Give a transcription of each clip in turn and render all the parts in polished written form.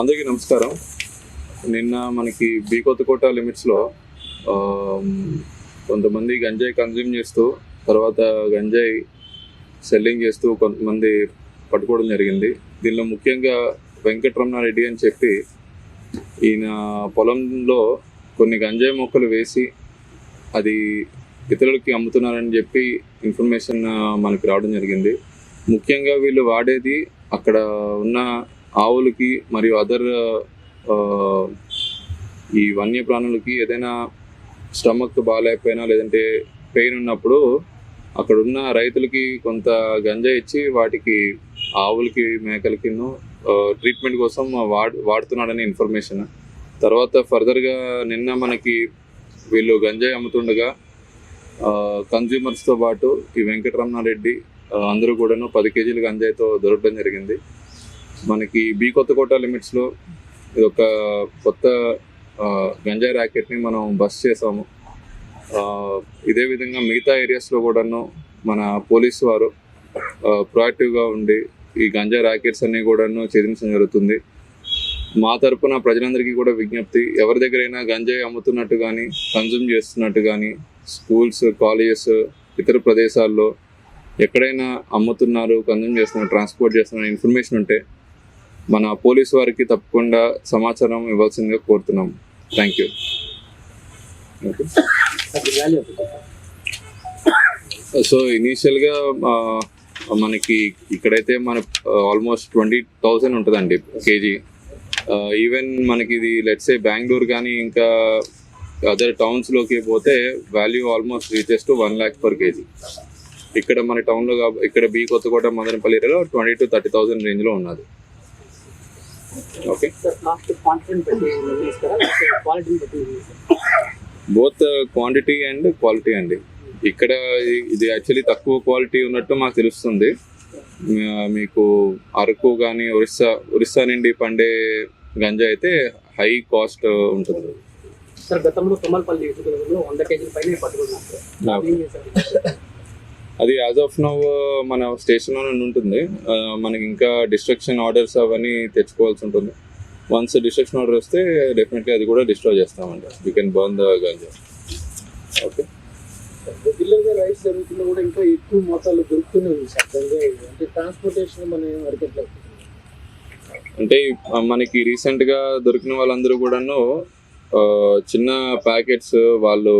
అందరికీ నమస్కారం. నిన్న మనకి బి కొత్తకోట లిమిట్స్లో కొంతమంది గంజాయి కన్జ్యూమ్ చేస్తూ తర్వాత గంజాయి సెల్లింగ్ చేస్తూ కొంతమంది పట్టుకోవడం జరిగింది. దీనిలో ముఖ్యంగా వెంకటరమణారెడ్డి అని చెప్పి ఈయన పొలంలో కొన్ని గంజాయి మొక్కలు వేసి అది ఇతరులకి అమ్ముతున్నారని చెప్పి ఇన్ఫర్మేషన్ మనకి రావడం జరిగింది. ముఖ్యంగా వీళ్ళు వాడేది అక్కడ ఉన్న ఆవులకి మరియు అదర్ ఈ వన్యప్రాణులకి ఏదైనా స్టమక్ బాగాలేకపోయినా లేదంటే పెయిన్ ఉన్నప్పుడు అక్కడ ఉన్న రైతులకి కొంత గంజా ఇచ్చి వాటికి ఆవులకి మేకలకి ట్రీట్మెంట్ కోసం వాడుతున్నాడని ఇన్ఫర్మేషన్. తర్వాత ఫర్దర్గా నిన్న మనకి వీళ్ళు గంజాయి అమ్ముతుండగా కన్జ్యూమర్స్తో పాటు ఈ వెంకటరమణారెడ్డి అందరూ కూడాను 10 కేజీల గంజాయితో దొరకడం జరిగింది. మనకి బి కొత్తకోట లిమిట్స్లో ఇది ఒక కొత్త గంజాయి ర్యాకెట్ని మనం బస్ చేసాము. ఇదే విధంగా మిగతా ఏరియాస్లో కూడాను మన పోలీసు వారు ప్రొయాక్టివ్గా ఉండి ఈ గంజాయి ర్యాకెట్స్ అన్నీ కూడాను ఛేదించడం జరుగుతుంది. మా తరపున ప్రజలందరికీ కూడా విజ్ఞప్తి, ఎవరి దగ్గరైనా గంజాయి అమ్ముతున్నట్టు కానీ కన్జ్యూమ్ చేస్తున్నట్టు కానీ స్కూల్స్, కాలేజెస్, ఇతర ప్రదేశాల్లో ఎక్కడైనా అమ్ముతున్నారు, కన్జ్యూమ్ చేస్తున్నారు, ట్రాన్స్పోర్ట్ చేస్తున్నారు ఇన్ఫర్మేషన్ ఉంటే మన పోలీసు వారికి తప్పకుండా సమాచారం ఇవ్వాల్సిందిగా కోరుతున్నాం. Thank you. సో ఇనీషియల్గా మనకి ఇక్కడైతే మన ఆల్మోస్ట్ 20,000 ఉంటుందండి కేజీ. ఈవెన్ మనకి ఇది లెట్స్ సే బెంగళూరు కానీ ఇంకా అదర్ టౌన్స్లోకి పోతే value almost reaches to 1 lakh per kg. ఇక్కడ మన టౌన్లో ఇక్కడ బి కొత్తకోట మదనపల్లి ఏరియాలో 20,000 to 30,000 రేంజ్లో ఉన్నది. Okay, both quantity and quality అండి. ఇక్కడ ఇది యాక్చువల్లీ తక్కువ క్వాలిటీ ఉన్నట్టు మాకు తెలుస్తుంది. మీకు అరకు కానీ ఒరిస్సా నుండి పండే గంజా అయితే హై కాస్ట్ ఉంటుంది. అది యాజ్ ఆఫ్ నౌ మన స్టేషన్లోనే ఉంటుంది. మనకి ఇంకా డిస్ట్రక్షన్ ఆర్డర్స్ అవన్నీ తెచ్చుకోవాల్సి ఉంటుంది. వన్స్ డిస్ట్రక్షన్ ఆర్డర్ వస్తే డెఫినెట్లీ అది కూడా డిస్ట్రాయ్ చేస్తామండి. You can burn the ganja. Okay, రెగ్యులర్గా రైస్ జరుగుతున్నా కూడా ఇంకా ఎక్కువ మోతాదులో దొరుకుతూనే ఉంది సార్ గంజాయి. అంటే ట్రాన్స్పోర్టేషన్ మనం అరికట్లేదు. అంటే మనకి రీసెంట్గా దొరికిన వాళ్ళందరూ కూడాను చిన్న ప్యాకెట్స్ వాళ్ళు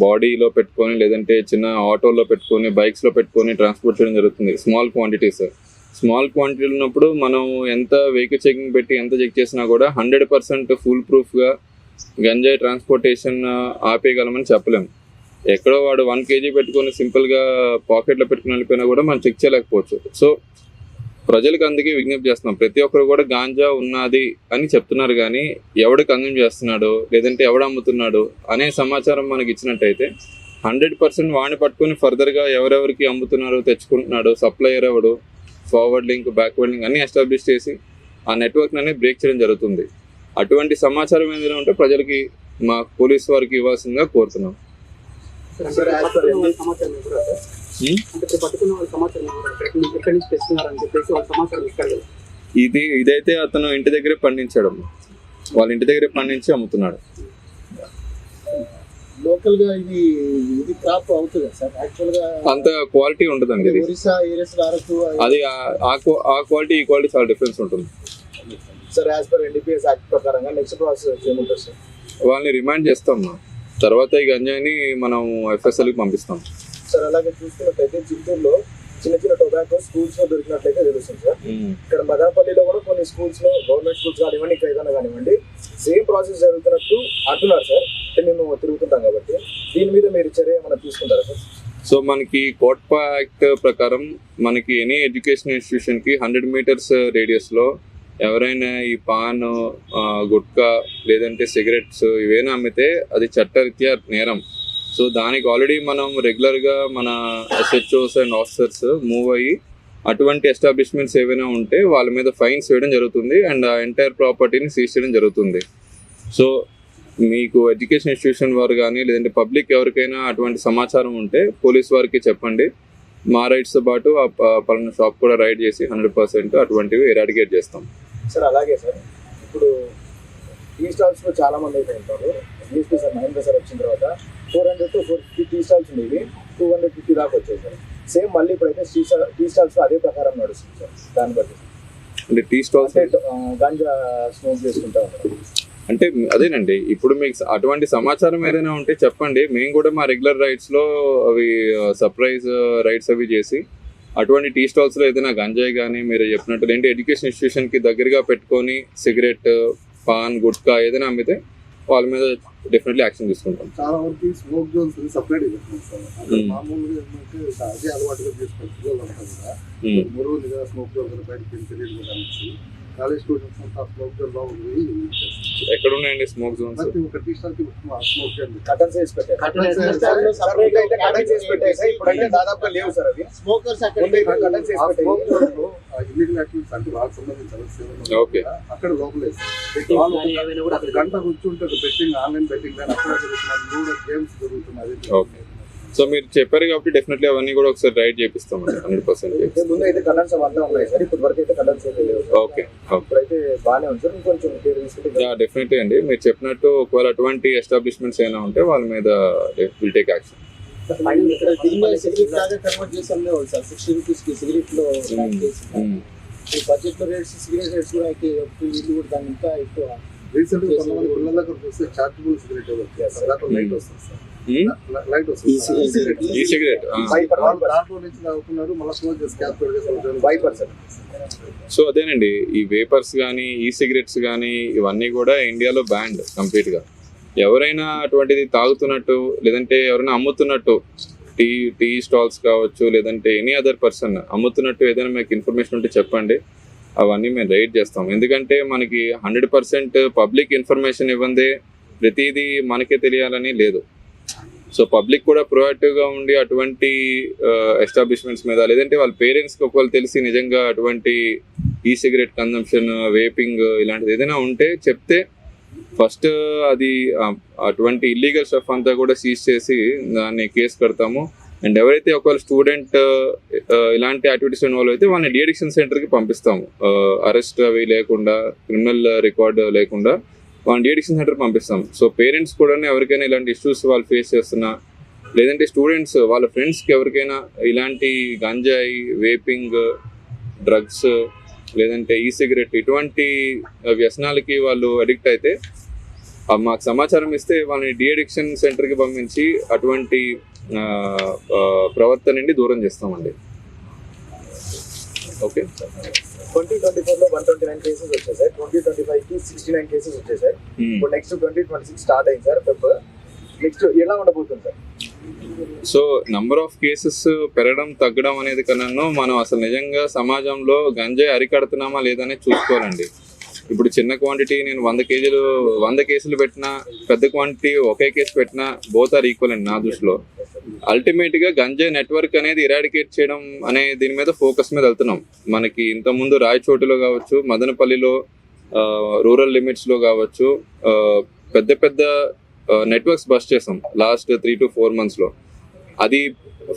బాడీలో పెట్టుకొని లేదంటే చిన్న ఆటోలో పెట్టుకొని బైక్స్లో పెట్టుకొని ట్రాన్స్పోర్ట్ చేయడం జరుగుతుంది. స్మాల్ క్వాంటిటీలు ఉన్నప్పుడు మనం ఎంత వెహికల్ చెకింగ్ పెట్టి ఎంత చెక్ చేసినా కూడా 100% ఫుల్ ప్రూఫ్గా గంజాయి ట్రాన్స్పోర్టేషన్ ఆపేయగలమని చెప్పలేము. ఎక్కడో వాడు 1 kg పెట్టుకొని సింపుల్గా పాకెట్లో పెట్టుకుని వెళ్ళిపోయినా కూడా మనం చెక్ చేయలేకపోవచ్చు. సో ప్రజలకు అందుకే విజ్ఞప్తి చేస్తున్నాం, ప్రతి ఒక్కరు కూడా గాంజా ఉన్నది అని చెప్తున్నారు కానీ ఎవడు కన్జ్యూమ్ చేస్తున్నాడు లేదంటే ఎవడు అమ్ముతున్నాడు అనే సమాచారం మనకి ఇచ్చినట్టయితే 100% వాడిని పట్టుకొని ఫర్దర్గా ఎవరెవరికి అమ్ముతున్నారు, తెచ్చుకుంటున్నాడు, సప్లయర్ ఎవడు, ఫార్వర్డ్ లింక్, బ్యాక్వర్డ్ లింక్ అన్నీ ఎస్టాబ్లిష్ చేసి ఆ నెట్వర్క్ అనేది బ్రేక్ చేయడం జరుగుతుంది. అటువంటి సమాచారం ఏదైనా ఉంటే ప్రజలకి మా పోలీసు వారికి ఇవ్వాల్సిందిగా కోరుతున్నాం. ఇదైతే అతను ఇంటి దగ్గరే పండించాడు, వాళ్ళ ఇంటి దగ్గరే పండించి అమ్ముతున్నాడు. లోకల్ గా ఇది క్రాప్ అవుతుంది సార్. యాక్చువల్ గా అంత క్వాలిటీ ఉంటుందండి. ఇది అది ఆ క్వాలిటీ ఈ క్వాలిటీ చాలా డిఫరెన్స్ ఉంటుంది sir. As per NDPS act ప్రకారంగా నెక్స్ట్ ప్రాసెస్ ఏముంటుంది సార్? వాళ్ళని రిమాండ్ చేస్తాం, తర్వాత ఈ గంజాయిని మనం FSLకి పంపిస్తాం సార్. అలాగే చూసుకున్నట్లయితే చిత్తూరులో చిన్న టొబాకో స్కూల్స్ లో దొరికినట్లయితే తెలుస్తుంది సార్. ఇక్కడ మదనపల్లిలో కూడా కొన్ని స్కూల్స్ లో, గవర్నమెంట్ స్కూల్స్ కానివ్వండి, ఇక్కడ ఏదైనా కానివ్వండి, సేమ్ ప్రాసెస్ జరుగుతున్నట్టు అంటున్నారు సార్. అంటే మేము తిరుగుతుంటాం కాబట్టి దీని మీద మీరు చర్య ఏమైనా తీసుకుంటారా సార్? సో మనకి కోట్పా యాక్ట్ ప్రకారం మనకి ఎనీ ఎడ్యుకేషన్ ఇన్స్టిట్యూషన్కి 100 meters రేడియస్లో ఎవరైనా ఈ పాన్, గుట్కా లేదంటే సిగరెట్స్ ఇవేనా అమ్మితే అది చట్టరీత్యా నేరం. సో దానికి ఆల్రెడీ మనం రెగ్యులర్గా మన SHOs అండ్ ఆఫీసర్స్ మూవ్ అయ్యి అటువంటి ఎస్టాబ్లిష్మెంట్స్ ఏవైనా ఉంటే వాళ్ళ మీద ఫైన్స్ వేయడం జరుగుతుంది అండ్ ఆ ఎంటైర్ ప్రాపర్టీని సీజ్ చేయడం జరుగుతుంది. సో మీకు ఎడ్యుకేషన్ ఇన్స్టిట్యూషన్ వారు కానీ లేదంటే పబ్లిక్ ఎవరికైనా అటువంటి సమాచారం ఉంటే పోలీస్ వారికి చెప్పండి. మా రైట్స్తో పాటు ఆ పలానా షాప్ కూడా రైడ్ చేసి 100% అటువంటివి ఎరాడికేట్ చేస్తాం. సార్ అలాగే సార్ ఇప్పుడు టీ స్టాల్స్ లో చాలా మంది అయితే ఉంటారు. జిఎస్టీ సార్ మహేంద్ర సార్ వచ్చిన తర్వాత 400 to 450 టీ స్టాల్స్ ఉండేవి, 250 దాకా వచ్చాయి సార్. సేమ్ మళ్ళీ ఇప్పుడైతే టీ స్టాల్స్ అదే ప్రకారం నడుస్తుంది సార్. దాన్ని బట్టి అంటే టీ స్టాల్స్ అంటే గాంజా స్మోక్ చేసుకుంటా ఉంటారు. అంటే అదేనండి, ఇప్పుడు మీకు అటువంటి సమాచారం ఏదైనా ఉంటే చెప్పండి. మేము కూడా మా రెగ్యులర్ రైడ్స్ లో అవి సర్ప్రైజ్ రైడ్స్ అవి చేసి అటువంటి టీ స్టాల్స్ లో ఏదైనా గంజాయి కానీ మీరు చెప్పినట్టు ఏంటి ఎడ్యుకేషన్ ఇన్స్టిట్యూషన్ కి దగ్గరగా పెట్టుకొని సిగరెట్, పాన్, గుట్కా ఏదైనా అమ్మితే వాళ్ళ మీద డెఫినెట్లీ యాక్షన్ తీసుకుంటాం. చాలా వరకు స్మోక్ జోన్స్ సపరేట్ చేస్తున్నాం సార్. అక్కడ మామూలుగా ఏంటంటే అదే అలవాటుగా చేసుకుని పిల్లలు అంటారు కదా, మురుగులుగా స్మోక్ జోన్ బయటకి తెలియదు కదా అనేసి కాలేజ్ స్టూడెంట్స్ అంతా స్మోక్ జోన్ లో ఉంది. ఎక్కడ ఉన్నాయండి స్మోక్ జోన్స్? ప్రతి ఒక్క టీ స్టాల్ కి స్మోక్ జోన్ కటన్స్ వేసి పెట్టారు. సపరేట్ అయితే కటన్స్ వేసి పెట్టాయి సార్. ఇప్పుడైతే దాదాపుగా లేవు సార్ అవి. స్మోకర్స్ కటన్స్ వేసి పెట్టాయి. స్మోక్ జోన్ లో ఇల్లీగల్ యాక్టివిటీస్ అంటే వాళ్ళకి సంబంధించిన ఓకే అక్కడ లోపలే వాళ్ళు ఒక గంట కూర్చుంటే బెట్టింగ్, ఆన్లైన్ బెట్టింగ్ కానీ అక్కడ జరుగుతున్నారు, లూడో గేమ్స్ జరుగుతున్నాయి. ఓకే. సో మీరు చెప్పారు కాబట్టి డెఫినెట్లీ అవన్నీ కూడా ఒకసారి రైడ్ చేపిస్తామండి. 100% ముందు అయితే కటన్స్ అవంతా ఉన్నాయి సార్. ఇప్పుడు వరకు అయితే కటన్స్ అయితే లేవు. ఓకే. ఇప్పుడైతే బాగానే ఉంది సార్. ఇంకొంచెం కేర్ తీసుకుంటే డెఫినెట్లీ అండి, మీరు చెప్పినట్టు ఒకవేళ అటువంటి ఎస్టాబ్లిష్మెంట్స్ ఏమైనా ఉంటే వాళ్ళ మీద విల్ టేక్ యాక్షన్. సిగరెట్ లాగా కన్వర్ట్ చేసి అమ్మేవాళ్ళు సార్. 60 రూపీస్ కి సిగరెట్ లో ఈ బడ్జెట్ లో రేట్స్, సిగరెట్ రేట్స్ కూడా అయితే వీళ్ళు కూడా దాన్ని ఇంకా ఎక్కువ రీసెంట్ గా కొంతమంది పిల్లల దగ్గర చూస్తే చార్జబుల్ సిగరెట్ లైట్ వస్తుంది సార్. లైట్ వస్తుంది ఈ సిగరెట్ దాంట్లో నుంచి తాగుతున్నారు, మళ్ళీ స్మోక్ చేసి క్యాప్ పెట్టి 5%. సో అదేనండి, ఈ వేపర్స్ కానీ ఈ సిగరెట్స్ కానీ ఇవన్నీ కూడా ఇండియాలో బ్యాండ్ కంప్లీట్ గా. ఎవరైనా అటువంటిది తాగుతున్నట్టు లేదంటే ఎవరైనా అమ్ముతున్నట్టు టీ స్టాల్స్ కావచ్చు లేదంటే ఎనీ అదర్ పర్సన్ అమ్ముతున్నట్టు ఏదైనా మీకు ఇన్ఫర్మేషన్ ఉంటే చెప్పండి. అవన్నీ మేము రైడ్ చేస్తాం. ఎందుకంటే మనకి 100% పబ్లిక్ ఇన్ఫర్మేషన్ ఇవ్వందే ప్రతిదీ మనకే తెలియాలని లేదు. సో పబ్లిక్ కూడా ప్రొయాక్టివ్గా ఉండి అటువంటి ఎస్టాబ్లిష్మెంట్స్ మీద లేదంటే వాళ్ళ పేరెంట్స్కి ఒకవేళ తెలిసి నిజంగా అటువంటి ఈ సిగరెట్ కన్జంప్షన్, వేపింగ్ ఇలాంటిది ఏదైనా ఉంటే చెప్తే ఫస్ట్ అది అటువంటి ఇల్లీగల్ స్టఫ్ అంతా కూడా సీజ్ చేసి దాన్ని కేసు కడతాము. అండ్ ఎవరైతే ఒకవేళ స్టూడెంట్ ఇలాంటి యాక్టివిటీస్ ఇన్వాల్వ్ అయితే వాళ్ళని డిఅడిక్షన్ సెంటర్కి పంపిస్తాము. అరెస్ట్ అవి లేకుండా, క్రిమినల్ రికార్డ్ లేకుండా వాళ్ళని డిఅడిక్షన్ సెంటర్కి పంపిస్తాం. సో పేరెంట్స్ కూడా ఎవరికైనా ఇలాంటి ఇష్యూస్ వాళ్ళు ఫేస్ చేస్తున్నా లేదంటే స్టూడెంట్స్ వాళ్ళ ఫ్రెండ్స్కి ఎవరికైనా ఇలాంటి గంజాయి, వేపింగ్, డ్రగ్స్ లేదంటే ఈ సిగరెట్ ఇటువంటి వ్యసనాలకి వాళ్ళు అడిక్ట్ అయితే మాకు సమాచారం ఇస్తే వాళ్ళని డిఅడిక్షన్ సెంటర్కి పంపించి అటువంటి ప్రవర్తన నుండి దూరం చేస్తామండి. ఓకే. 2024 లో 129 కేసెస్ వచ్చాయి సార్. 2025 కి 69 కేసెస్ వచ్చాయి సార్. ఇప్పుడు నెక్స్ట్ 2026 స్టార్ట్ అయింది సార్. నెక్స్ట్ ఎలా ఉండబోతుంది sir? So number of cases పెరగడం తగ్గడం అనేది కన్నా మనం అసలు నిజంగా సమాజంలో గంజాయి అరికడుతున్నామా లేదనే చూసుకోవాలండి. ఇప్పుడు చిన్న క్వాంటిటీ నేను 100 కేసులు పెట్టినా, పెద్ద క్వాంటిటీ ఒకే కేసు పెట్టినా బోత్ ఆర్ ఈక్వల్ అండి నా దృష్టిలో. అల్టిమేట్గా గంజాయి నెట్వర్క్ అనేది ఇరాడికేట్ చేయడం అనే దీని మీద ఫోకస్ మీద వెళ్తున్నాం. మనకి ఇంతకుముందు రాయచోటిలో కావచ్చు, మదనపల్లిలో, రూరల్ లిమిట్స్లో కావచ్చు పెద్ద పెద్ద నెట్వర్క్స్ బస్ట్ చేసాం లాస్ట్ 3 to 4 months. అది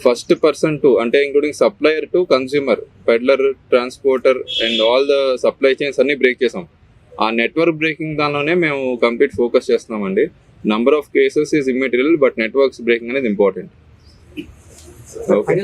ఫస్ట్ పర్సన్ టు అంటే including supplier to consumer, peddler, transporter and all the supply chains అన్ని బ్రేక్ చేసాం. ఆ నెట్వర్క్ బ్రేకింగ్ దానిలోనే మేము కంప్లీట్ ఫోకస్ చేస్తున్నామండి. Number of cases is immaterial but networks breaking అనేది ఇంపార్టెంట్. ఓకే.